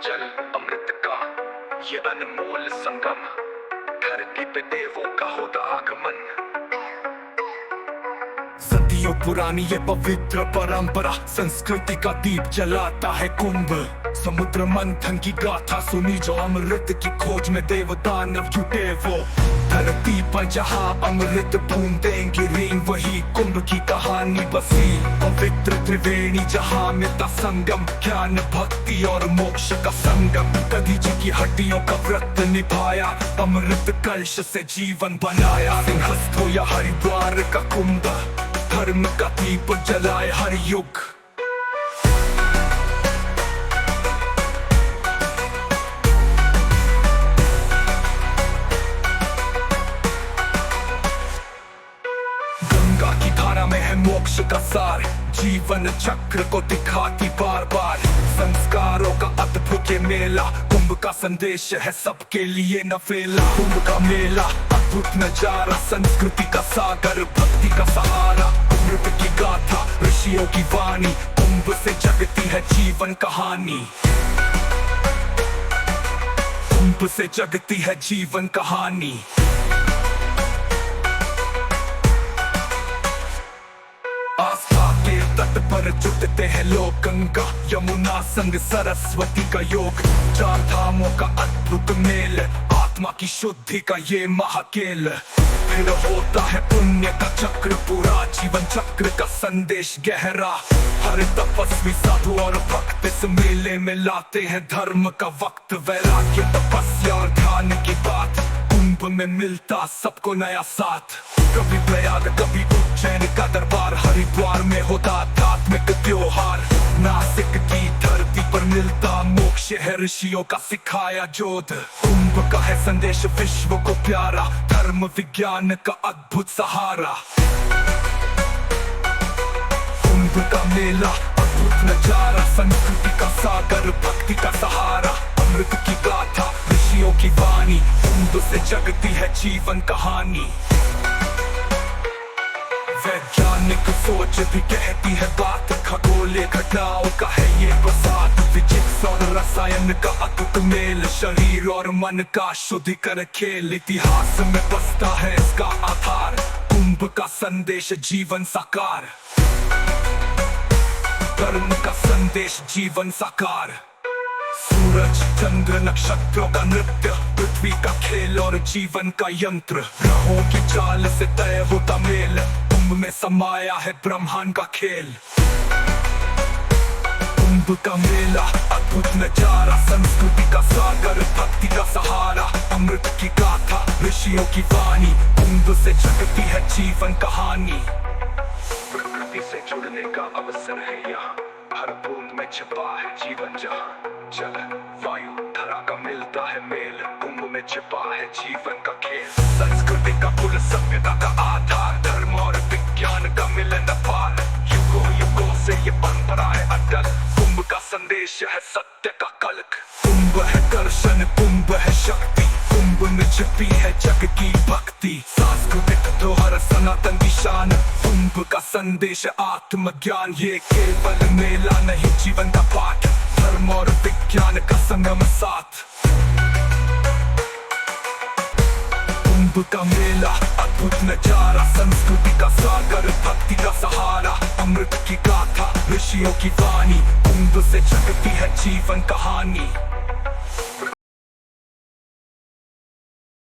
जल अमृत का ये अनमोल संगम, धरती पे देवों का होता आगमन। सदियों पुरानी ये पवित्र परंपरा, संस्कृति का दीप जलाता है कुंभ। समुद्र मंथन की गाथा सुनी जो अमृत की खोज में देवता नव जुटे वो। धरती पर जहाँ अमृत बूंदें गिरी वही कुंभ की कहानी बसी। पवित्र त्रिवेणी जहाँ मिलता संगम, ज्ञान भक्ति और मोक्ष का संगम। कदी जी की हड्डियों का व्रत निभाया, अमृत कलश से जीवन बनाया। सिंहस्थ हो या हरिद्वार का कुंभ, धर्म का दीप जलाए हर युग। गंगा की धारा में है मोक्ष का सार, जीवन चक्र को दिखाती बार बार। संस्कारों का अद्भुत ये मेला, कुंभ का संदेश है सबके लिए नवेला। कुंभ का मेला अद्भुत नजारा, संस्कृति का सागर, भक्ति का सहारा। अमृत की गाथा, ऋषियों की वाणी, कुंभ से जगती है जीवन कहानी। कुंभ से जगती है जीवन कहानी। आस्था के तट पर जुटते हैं लोग, गंगा यमुना संग सरस्वती का योग। चार धामों का अद्भुत मेल, आत्मा की शुद्धि का ये महाकेल। फिर होता है पुण्य का चक्र पूरा, जीवन चक्र का संदेश गहरा। हर तपस्वी साधु और भक्त इस मेले में लाते हैं धर्म का वक्त। वैराग्य तपस्या और ध्यान की बात, कुंभ में मिलता सबको नया साथ। कभी प्रयाग कभी उज्जैन का दरबार, हरिद्वार में होता आध्यात्मिक त्योहार। नासिक की धरती पर मिलता मोक्ष है ऋषियों का सिखाया जोध। कुंभ का है संदेश विश्व को प्यारा, धर्म विज्ञान का अद्भुत सहारा। कुंभ का मेला अद्भुत नजारा, संस्कृति का सागर, भक्ति का सहारा। अमृत की गाथा, ऋषियों की वाणी, कुंभ से जगती है जीवन कहानी। वैज्ञानिक सोच भी कहती है बात, खगोलीय घटनाओं का है ये प्रसाद। फिजिक्स और रसायन का अद्भुत मेल, शरीर और मन का शुद्धिकर खेल। इतिहास में बसता है इसका आधार, कुंभ का संदेश जीवन साकार। धर्म का संदेश जीवन साकार। सूरज चंद्र नक्षत्रों का नृत्य, पृथ्वी का खेल और जीवन का यंत्र। ग्रहों की चाल से तय होता मेल, कुंभ में समाया है ब्रह्मांड का खेल। कुंभ का मेला अद्भुत नजारा, संस्कृति का सागर, भक्ति का सहारा। अमृत की गाथा, ऋषियों की वाणी, कुंभ से जगती है जीवन कहानी। प्रकृति से जुड़ने का अवसर है यहाँ, हर बूंद में छिपा है जीवन जहाँ। जल वायु धरा का मिलता है मेल, कुंभ में छिपा है जीवन का खेल। संस्कृति का पुल, सभ्यता का आधार, धर्म और विज्ञान का मिलन पार। युगों युगों से ये परंपरा है अटल, कुंभ का संदेश है सत्य का कलक। कुंभ है दर्शन, कुंभ है शक्ति, कुंभ में छिपी है जग की भक्ति। सांस्कृतिक धरोहर, सनातन की शान, कुंभ का संदेश आत्मज्ञान। ये केवल मेला नहीं जीवन का पाठ, धर्म और विज्ञान का संगम साथ। कुंभ का मेला अद्भुत नजारा, संस्कृति का सागर, भक्ति का सहारा। अमृत की गाथा, ऋषियों की वाणी, कुंभ से जगती है जीवन कहानी।